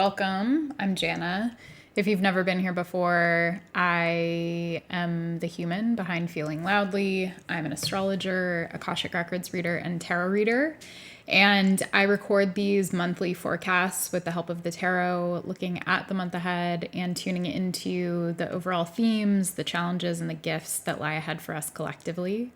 welcome. I'm Jana. If you've never been here before, I am the human behind Feeling Loudly. I'm an astrologer, Akashic Records reader, and tarot reader. And I record these monthly forecasts with the help of the tarot, looking at the month ahead and tuning into the overall themes, the challenges, and the gifts that lie ahead for us collectively.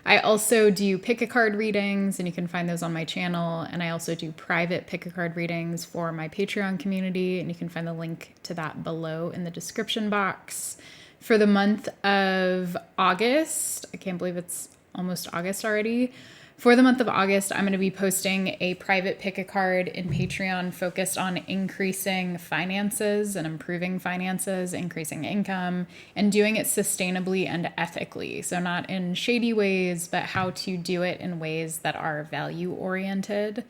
I also do pick-a-card readings, and you can find those on my channel. And I also do private pick-a-card readings for my Patreon community, and you can find the link to that below in the description box. For the month of August, I can't believe it's almost August already. For the month of August, I'm going to be posting a private pick-a-card in Patreon focused on increasing finances and improving finances, increasing income, and doing it sustainably and ethically. So not in shady ways, but how to do it in ways that are value-oriented.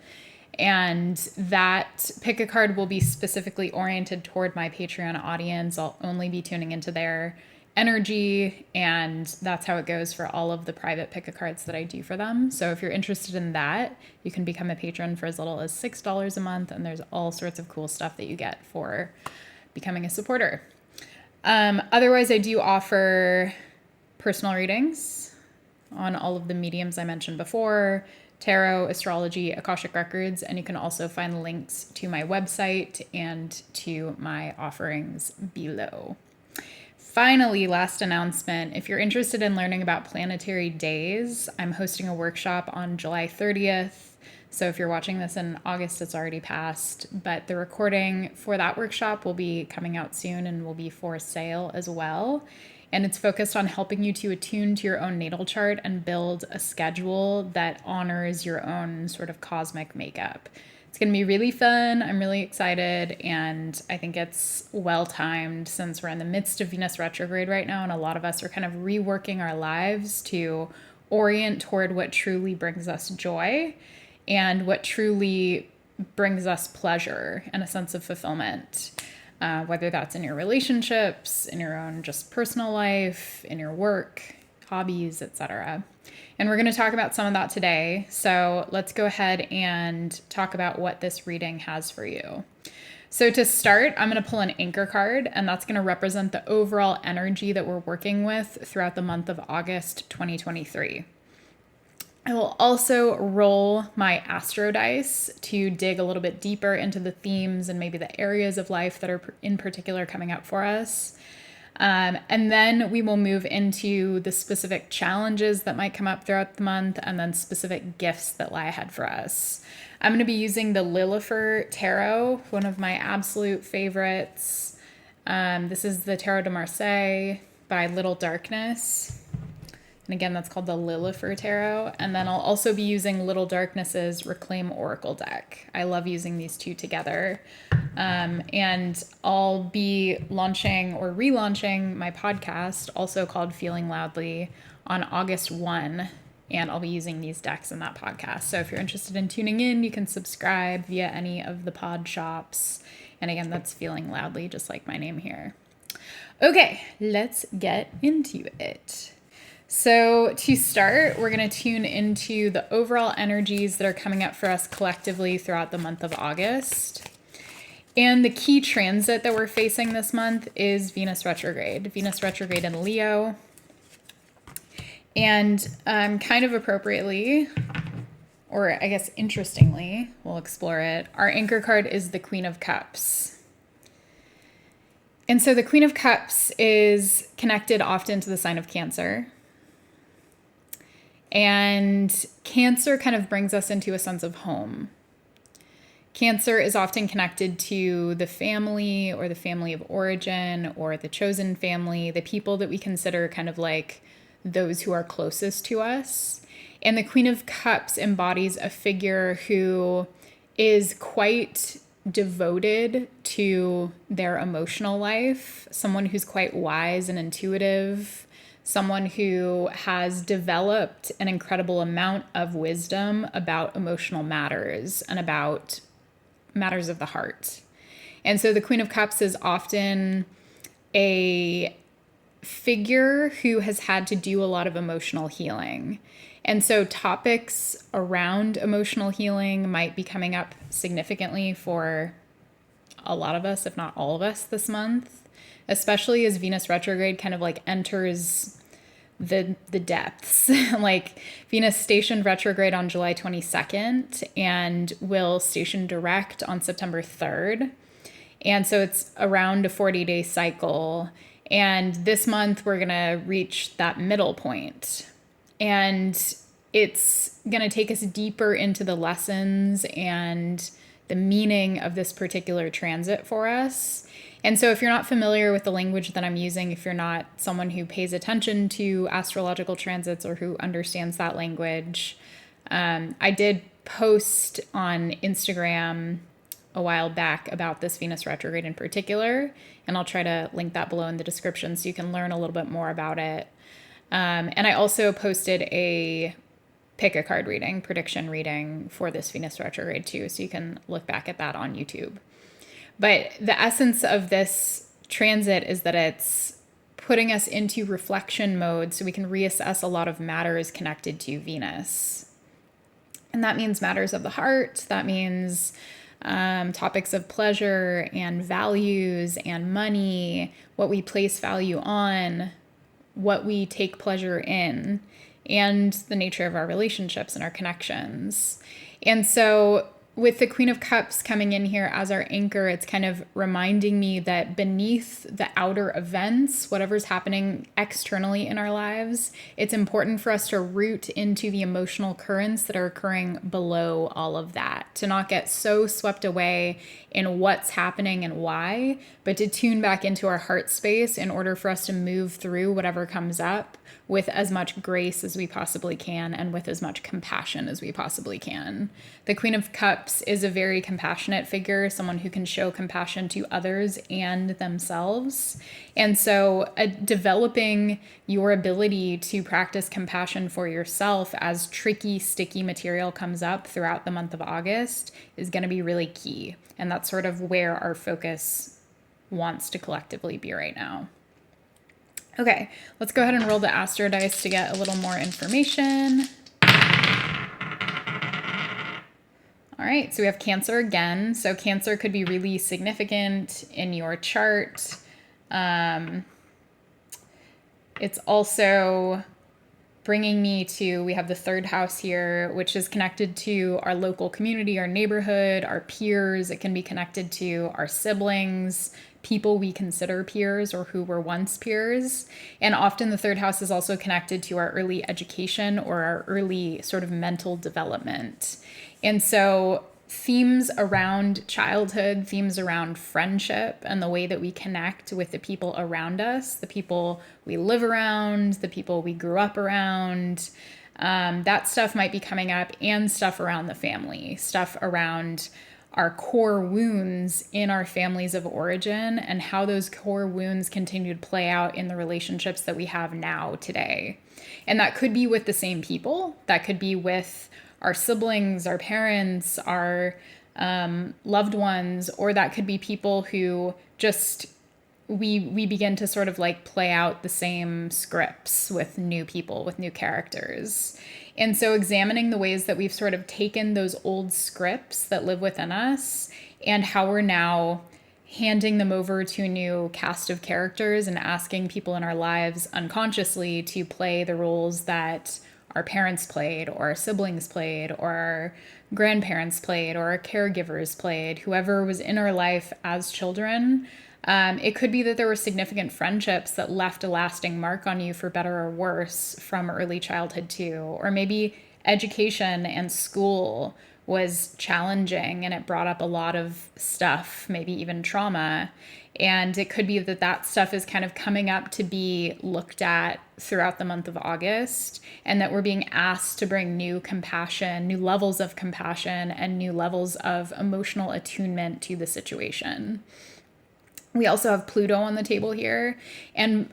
And that pick-a-card will be specifically oriented toward my Patreon audience. I'll only be tuning into their energy, and that's how it goes for all of the private pick-a-cards that I do for them. So if you're interested in that, you can become a patron for as little as $6 a month, and there's all sorts of cool stuff that you get for becoming a supporter. Otherwise, I do offer personal readings on all of the mediums I mentioned before: tarot, astrology, Akashic Records, and you can also find links to my website and to my offerings below. Finally, last announcement, if you're interested in learning about planetary days, I'm hosting a workshop on July 30th. So if you're watching this in August, it's already passed, but the recording for that workshop will be coming out soon and will be for sale as well. And it's focused on helping you to attune to your own natal chart and build a schedule that honors your own sort of cosmic makeup. It's going to be really fun. I'm really excited, and I think it's well-timed since we're in the midst of Venus retrograde right now, and a lot of us are kind of reworking our lives to orient toward what truly brings us joy and what truly brings us pleasure and a sense of fulfillment, whether that's in your relationships, in your own just personal life, in your work, hobbies, etc. And we're going to talk about some of that today. So let's go ahead and talk about what this reading has for you. So to start, I'm going to pull an anchor card, and that's going to represent the overall energy that we're working with throughout the month of August 2023. I will also roll my astro dice to dig a little bit deeper into the themes and maybe the areas of life that are in particular coming up for us. And then we will move into the specific challenges that might come up throughout the month, and then specific gifts that lie ahead for us. I'm going to be using the Lilifer Tarot, one of my absolute favorites. This is the Tarot de Marseille by Little Darkness. And again, that's called the Lilifer Tarot. And then I'll also be using Little Darkness's Reclaim Oracle deck. I love using these two together. And I'll be launching or relaunching my podcast, also called Feeling Loudly, on August 1. And I'll be using these decks in that podcast. So if you're interested in tuning in, you can subscribe via any of the pod shops. And again, that's Feeling Loudly, just like my name here. Okay, let's get into it. So to start, we're going to tune into the overall energies that are coming up for us collectively throughout the month of August. And the key transit that we're facing this month is Venus retrograde. Venus retrograde in Leo. And kind of appropriately, or I guess interestingly, we'll explore it, our anchor card is the Queen of Cups. And so the Queen of Cups is connected often to the sign of Cancer. And Cancer kind of brings us into a sense of home. Cancer is often connected to the family or the family of origin or the chosen family, the people that we consider kind of like those who are closest to us. And the Queen of Cups embodies a figure who is quite devoted to their emotional life, someone who's quite wise and intuitive, someone who has developed an incredible amount of wisdom about emotional matters and about matters of the heart. And so the Queen of Cups is often a figure who has had to do a lot of emotional healing. And so topics around emotional healing might be coming up significantly for a lot of us, if not all of us, this month, especially as Venus retrograde kind of like enters the depths. Like Venus stationed retrograde on July 22nd and will station direct on September 3rd. And so it's around a 40-day cycle. And this month we're going to reach that middle point. And it's going to take us deeper into the lessons and the meaning of this particular transit for us. And so if you're not familiar with the language that I'm using, if you're not someone who pays attention to astrological transits or who understands that language, I did post on Instagram a while back about this Venus retrograde in particular, and I'll try to link that below in the description so you can learn a little bit more about it. And I also posted a pick a card reading, prediction reading for this Venus retrograde too, so you can look back at that on YouTube. But the essence of this transit is that it's putting us into reflection mode so we can reassess a lot of matters connected to Venus. And that means matters of the heart. That means topics of pleasure and values and money, what we place value on, what we take pleasure in, and the nature of our relationships and our connections. And so with the Queen of Cups coming in here as our anchor, it's kind of reminding me that beneath the outer events, whatever's happening externally in our lives, it's important for us to root into the emotional currents that are occurring below all of that, to not get so swept away in what's happening and why, but to tune back into our heart space in order for us to move through whatever comes up with as much grace as we possibly can and with as much compassion as we possibly can. The Queen of Cups is a very compassionate figure, someone who can show compassion to others and themselves. And so developing your ability to practice compassion for yourself as tricky, sticky material comes up throughout the month of August is going to be really key. And that's sort of where our focus wants to collectively be right now. Okay, let's go ahead and roll the Astro Dice to get a little more information. All right, so we have Cancer again. So Cancer could be really significant in your chart. It's also bringing me to, we have the third house here, which is connected to our local community, our neighborhood, our peers. It can be connected to our siblings, people we consider peers or who were once peers. And often the third house is also connected to our early education or our early sort of mental development. And so themes around childhood, themes around friendship and the way that we connect with the people around us, the people we live around, the people we grew up around, that stuff might be coming up, and stuff around the family, stuff around our core wounds in our families of origin and how those core wounds continue to play out in the relationships that we have now today. And that could be with the same people, that could be with our siblings, our parents, our loved ones, or that could be people who just we begin to sort of like play out the same scripts with new people, with new characters. And so examining the ways that we've sort of taken those old scripts that live within us and how we're now handing them over to a new cast of characters and asking people in our lives unconsciously to play the roles that our parents played or our siblings played or our grandparents played or our caregivers played, whoever was in our life as children. It could be that there were significant friendships that left a lasting mark on you for better or worse from early childhood too. Or maybe education and school was challenging and it brought up a lot of stuff, maybe even trauma. And it could be that that stuff is kind of coming up to be looked at throughout the month of August, and that we're being asked to bring new compassion, new levels of compassion, and new levels of emotional attunement to the situation. We also have Pluto on the table here, and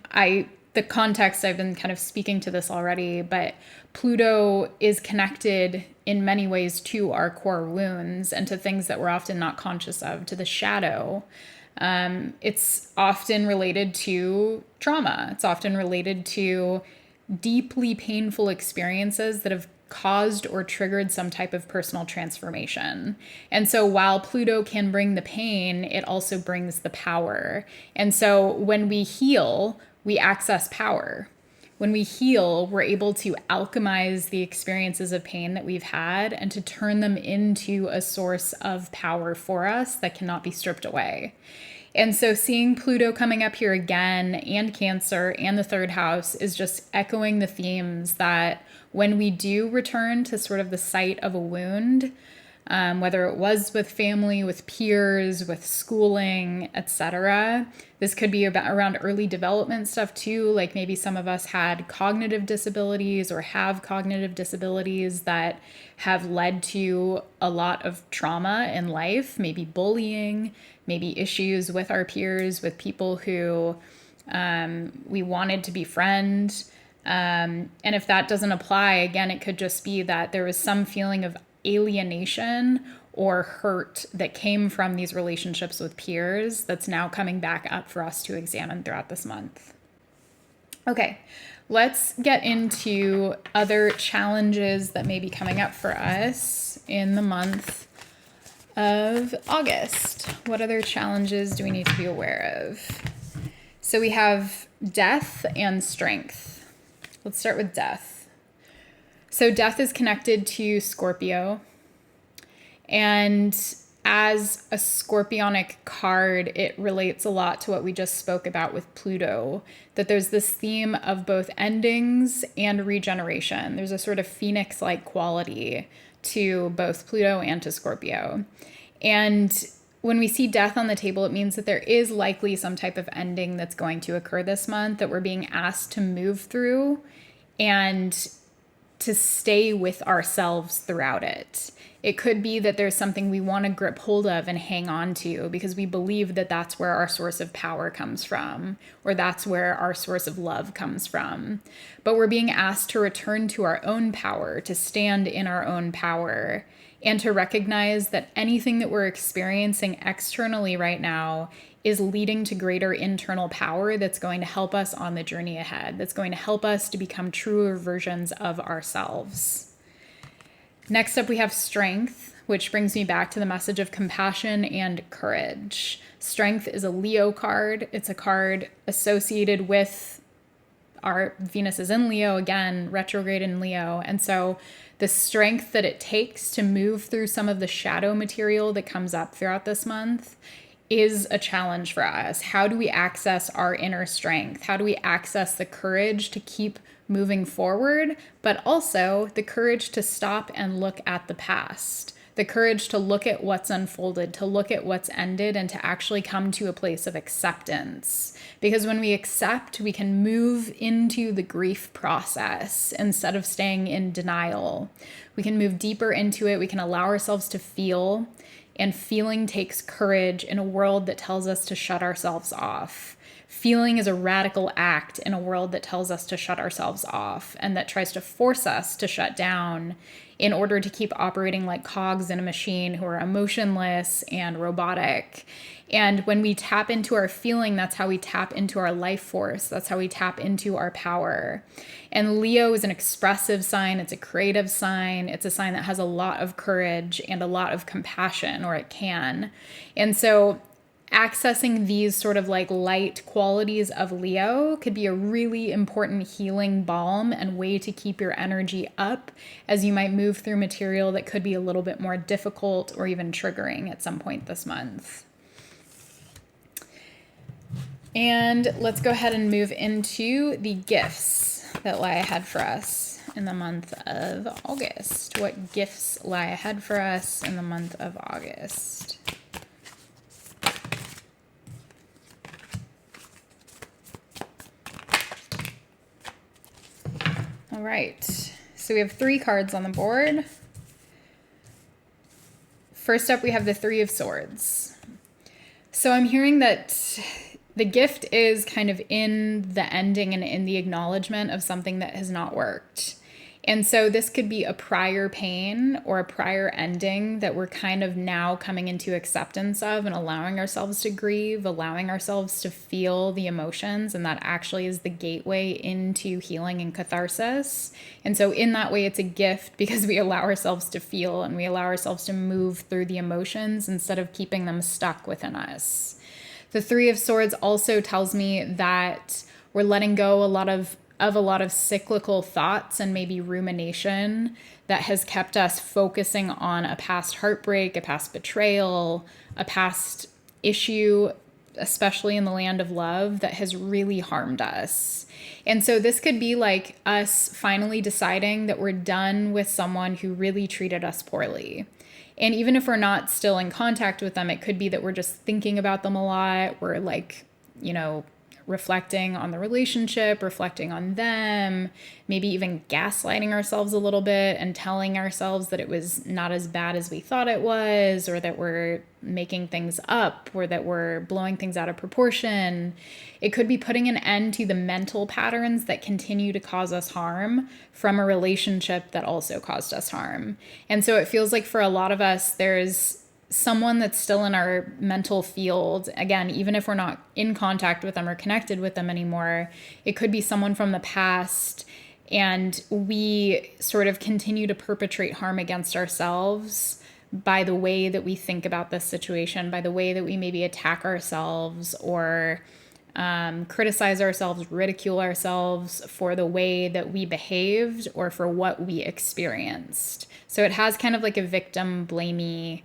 the context, I've been kind of speaking to this already, but Pluto is connected in many ways to our core wounds and to things that we're often not conscious of, to the shadow. It's often related to trauma. It's often related to deeply painful experiences that have caused or triggered some type of personal transformation. And so while Pluto can bring the pain, it also brings the power. And so when we heal, we access power. When we heal, we're able to alchemize the experiences of pain that we've had and to turn them into a source of power for us that cannot be stripped away. And so seeing Pluto coming up here again, and Cancer and the third house, is just echoing the themes that when we do return to sort of the site of a wound, whether it was with family, with peers, with schooling, etc. This could be about around early development stuff too, like maybe some of us had cognitive disabilities or have cognitive disabilities that have led to a lot of trauma in life, maybe bullying, maybe issues with our peers, with people who we wanted to befriend. And if that doesn't apply, again, it could just be that there was some feeling of alienation or hurt that came from these relationships with peers that's now coming back up for us to examine throughout this month. Okay, let's get into other challenges that may be coming up for us in the month of August. What other challenges do we need to be aware of? So we have death and strength. Let's start with death. So death is connected to Scorpio, and as a scorpionic card, it relates a lot to what we just spoke about with Pluto, that there's this theme of both endings and regeneration. There's a sort of phoenix-like quality to both Pluto and to Scorpio. And when we see death on the table, it means that there is likely some type of ending that's going to occur this month that we're being asked to move through and to stay with ourselves throughout it. It could be that there's something we want to grip hold of and hang on to because we believe that that's where our source of power comes from, or that's where our source of love comes from. But we're being asked to return to our own power, to stand in our own power, and to recognize that anything that we're experiencing externally right now is leading to greater internal power that's going to help us on the journey ahead, that's going to help us to become truer versions of ourselves. Next up, we have strength, which brings me back to the message of compassion and courage. Strength is a Leo card. It's a card associated with our Venus is in Leo, again, retrograde in Leo. And so the strength that it takes to move through some of the shadow material that comes up throughout this month is a challenge for us. How do we access our inner strength? How do we access the courage to keep moving forward, but also the courage to stop and look at the past, the courage to look at what's unfolded, to look at what's ended, and to actually come to a place of acceptance. Because when we accept, we can move into the grief process instead of staying in denial. We can move deeper into it. We can allow ourselves to feel. And feeling takes courage in a world that tells us to shut ourselves off. Feeling is a radical act in a world that tells us to shut ourselves off and that tries to force us to shut down in order to keep operating like cogs in a machine who are emotionless and robotic. And when we tap into our feeling, that's how we tap into our life force. That's how we tap into our power. And Leo is an expressive sign. It's a creative sign. It's a sign that has a lot of courage and a lot of compassion, or it can. And so accessing these sort of like light qualities of Leo could be a really important healing balm and way to keep your energy up as you might move through material that could be a little bit more difficult or even triggering at some point this month. And let's go ahead and move into the gifts that lie ahead for us in the month of August. What gifts lie ahead for us in the month of August? All right, so we have 3 cards on the board. First up, we have the 3 of Swords. So I'm hearing that the gift is kind of in the ending and in the acknowledgement of something that has not worked. And so this could be a prior pain or a prior ending that we're kind of now coming into acceptance of and allowing ourselves to grieve, allowing ourselves to feel the emotions. And that actually is the gateway into healing and catharsis. And so in that way, it's a gift because we allow ourselves to feel and we allow ourselves to move through the emotions instead of keeping them stuck within us. The Three of Swords also tells me that we're letting go a lot of cyclical thoughts and maybe rumination that has kept us focusing on a past heartbreak, a past betrayal, a past issue, especially in the land of love, that has really harmed us. And so this could be like us finally deciding that we're done with someone who really treated us poorly. And even if we're not still in contact with them, it could be that we're just thinking about them a lot. We're like, reflecting on the relationship, reflecting on them, maybe even gaslighting ourselves a little bit and telling ourselves that it was not as bad as we thought it was, or that we're making things up, or that we're blowing things out of proportion. It could be putting an end to the mental patterns that continue to cause us harm from a relationship that also caused us harm. And so it feels like for a lot of us, there's someone that's still in our mental field. Again, even if we're not in contact with them or connected with them anymore, it could be someone from the past, and we sort of continue to perpetrate harm against ourselves by the way that we think about this situation, by the way that we maybe attack ourselves or criticize ourselves, ridicule ourselves for the way that we behaved or for what we experienced. So it has kind of like a victim blamey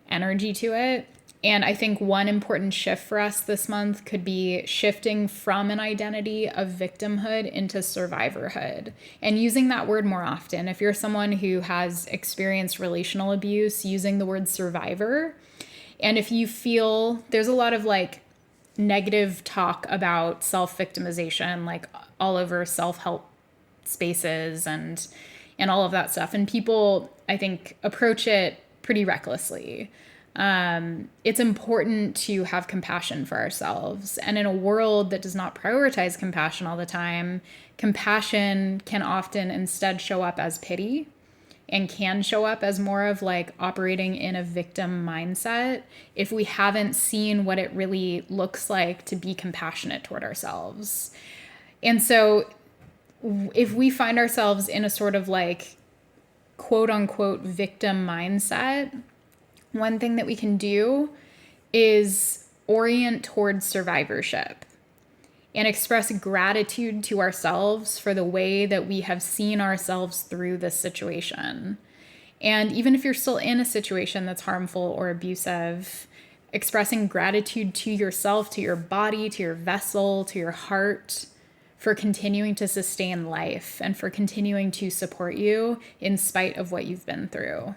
energy to it. And I think one important shift for us this month could be shifting from an identity of victimhood into survivorhood and using that word more often. If you're someone who has experienced relational abuse, using the word survivor. And if you feel there's a lot of like negative talk about self-victimization, like all over self-help spaces and all of that stuff. And people, I think, approach it pretty recklessly. It's important to have compassion for ourselves. And in a world that does not prioritize compassion all the time, compassion can often instead show up as pity and can show up as more of like operating in a victim mindset if we haven't seen what it really looks like to be compassionate toward ourselves. And so if we find ourselves in a sort of like quote unquote victim mindset, one thing that we can do is orient towards survivorship and express gratitude to ourselves for the way that we have seen ourselves through this situation. And even if you're still in a situation that's harmful or abusive, expressing gratitude to yourself, to your body, to your vessel, to your heart, for continuing to sustain life and for continuing to support you in spite of what you've been through.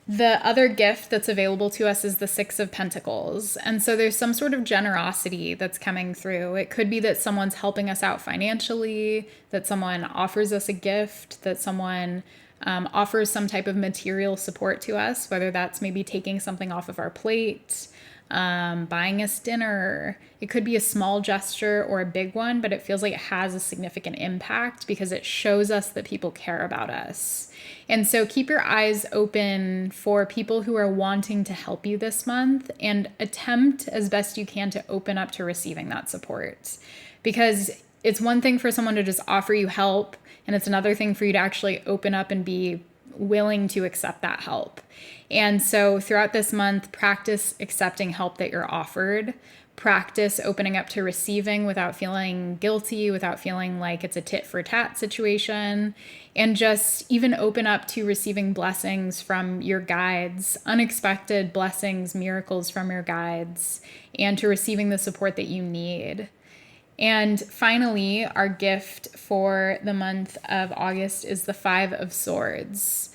The other gift that's available to us is the Six of Pentacles. And so there's some sort of generosity that's coming through. It could be that someone's helping us out financially, that someone offers us a gift, that someone offers some type of material support to us, whether that's maybe taking something off of our plate, buying us dinner. It could be a small gesture or a big one, but it feels like it has a significant impact because it shows us that people care about us. And so keep your eyes open for people who are wanting to help you this month and attempt as best you can to open up to receiving that support. Because it's one thing for someone to just offer you help, and it's another thing for you to actually open up and be willing to accept that help. And so throughout this month, practice accepting help that you're offered. Practice opening up to receiving without feeling guilty, without feeling like it's a tit for tat situation. And just even open up to receiving blessings from your guides, unexpected blessings, miracles from your guides, and to receiving the support that you need. And finally, our gift for the month of August is the Five of Swords.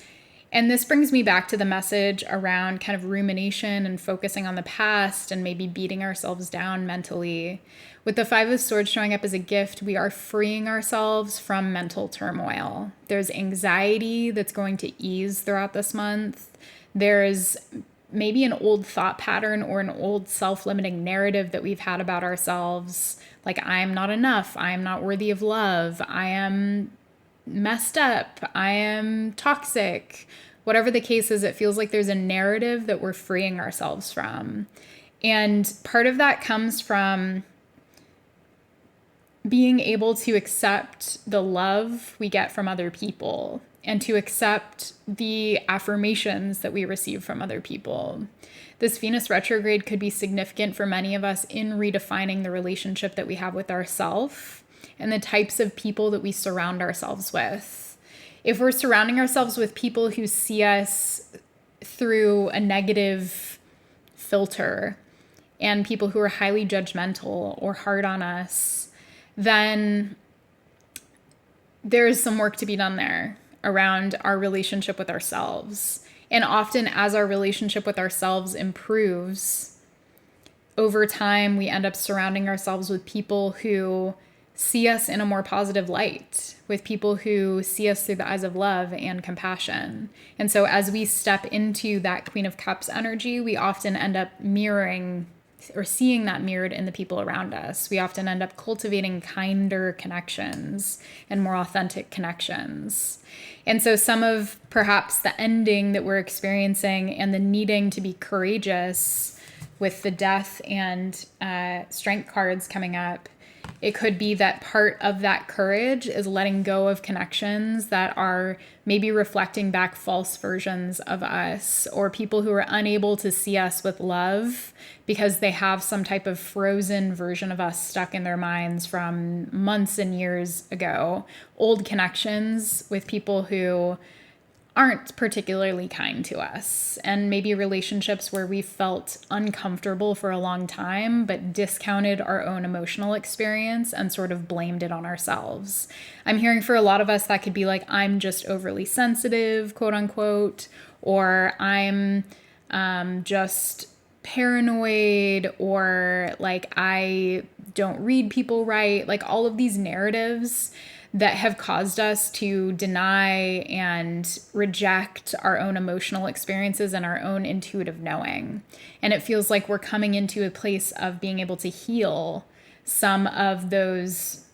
And this brings me back to the message around kind of rumination and focusing on the past and maybe beating ourselves down mentally. With the Five of Swords showing up as a gift, we are freeing ourselves from mental turmoil. There's anxiety that's going to ease throughout this month. There's maybe an old thought pattern or an old self-limiting narrative that we've had about ourselves. Like, I'm not enough. I am not worthy of love. I am messed up. I am toxic. Whatever the case is, it feels like there's a narrative that we're freeing ourselves from. And part of that comes from being able to accept the love we get from other people and to accept the affirmations that we receive from other people. This Venus retrograde could be significant for many of us in redefining the relationship that we have with ourselves and the types of people that we surround ourselves with. If we're surrounding ourselves with people who see us through a negative filter and people who are highly judgmental or hard on us, then there's some work to be done there around our relationship with ourselves. And often as our relationship with ourselves improves, over time, we end up surrounding ourselves with people who see us in a more positive light, with people who see us through the eyes of love and compassion. And so as we step into that Queen of Cups energy, we often end up mirroring or seeing that mirrored in the people around us. We often end up cultivating kinder connections and more authentic connections. And so some of perhaps the ending that we're experiencing and the needing to be courageous with the death and strength cards coming up, it could be that part of that courage is letting go of connections that are maybe reflecting back false versions of us, or people who are unable to see us with love because they have some type of frozen version of us stuck in their minds from months and years ago. Old connections with people who aren't particularly kind to us, and maybe relationships where we felt uncomfortable for a long time but discounted our own emotional experience and sort of blamed it on ourselves. I'm hearing for a lot of us that could be like, I'm just overly sensitive, quote unquote, or I'm just paranoid, or like I don't read people right. Like all of these narratives that have caused us to deny and reject our own emotional experiences and our own intuitive knowing. And it feels like we're coming into a place of being able to heal some of those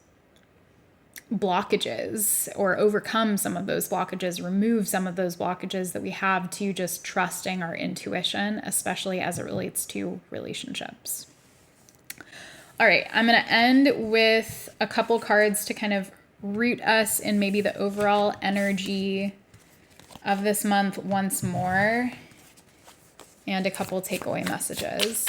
blockages, or overcome some of those blockages, remove some of those blockages that we have to just trusting our intuition, especially as it relates to relationships. All right, I'm going to end with a couple cards to kind of root us in maybe the overall energy of this month once more, and a couple takeaway messages.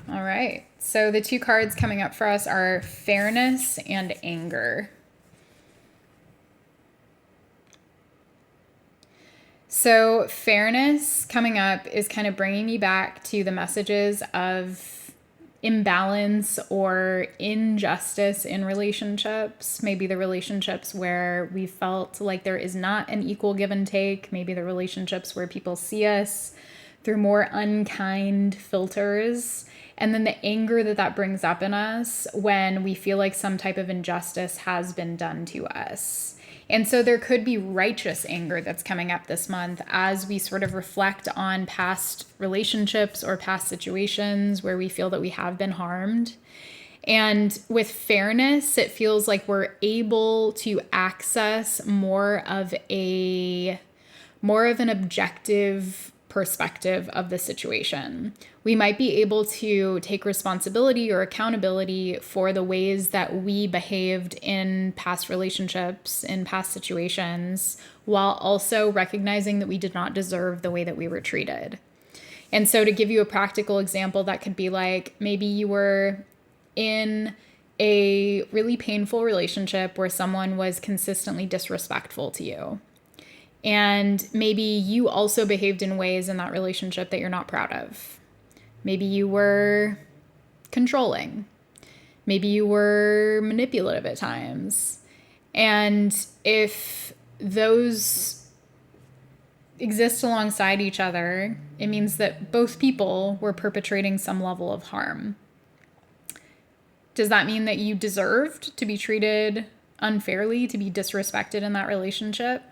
All right, so the two cards coming up for us are fairness and anger. So fairness coming up is kind of bringing me back to the messages of imbalance or injustice in relationships. Maybe the relationships where we felt like there is not an equal give and take. Maybe the relationships where people see us through more unkind filters. And then the anger that brings up in us when we feel like some type of injustice has been done to us. And so there could be righteous anger that's coming up this month as we sort of reflect on past relationships or past situations where we feel that we have been harmed. And with fairness, it feels like we're able to access more of an objective perspective of the situation. We might be able to take responsibility or accountability for the ways that we behaved in past relationships, in past situations, while also recognizing that we did not deserve the way that we were treated. And so to give you a practical example, that could be like, maybe you were in a really painful relationship where someone was consistently disrespectful to you. And maybe you also behaved in ways in that relationship that you're not proud of. Maybe you were controlling. Maybe you were manipulative at times. And if those exist alongside each other, it means that both people were perpetrating some level of harm. Does that mean that you deserved to be treated unfairly to be disrespected in that relationship?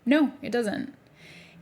No, it doesn't.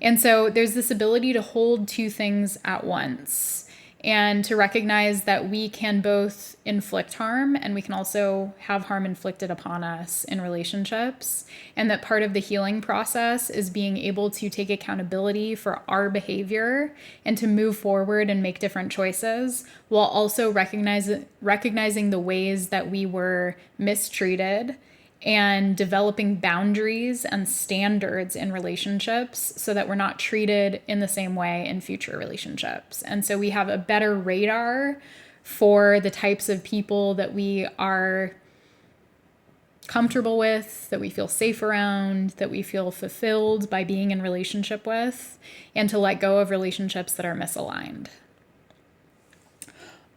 And so there's this ability to hold two things at once and to recognize that we can both inflict harm and we can also have harm inflicted upon us in relationships. And that part of the healing process is being able to take accountability for our behavior and to move forward and make different choices while also recognizing the ways that we were mistreated and developing boundaries and standards in relationships so that we're not treated in the same way in future relationships. And so we have a better radar for the types of people that we are comfortable with, that we feel safe around, that we feel fulfilled by being in relationship with, and to let go of relationships that are misaligned.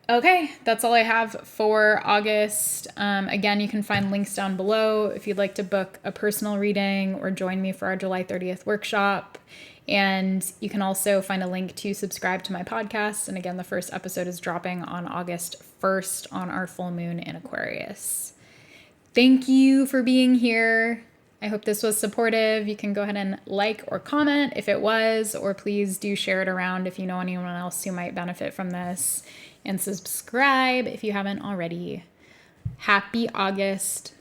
Okay, that's all I have for August. Again, you can find links down below if you'd like to book a personal reading or join me for our July 30th workshop. And you can also find a link to subscribe to my podcast. And again, the first episode is dropping on August 1st on our full moon in Aquarius. Thank you for being here. I hope this was supportive. You can go ahead and like or comment if it was, or please do share it around if you know anyone else who might benefit from this. And subscribe if you haven't already. Happy August.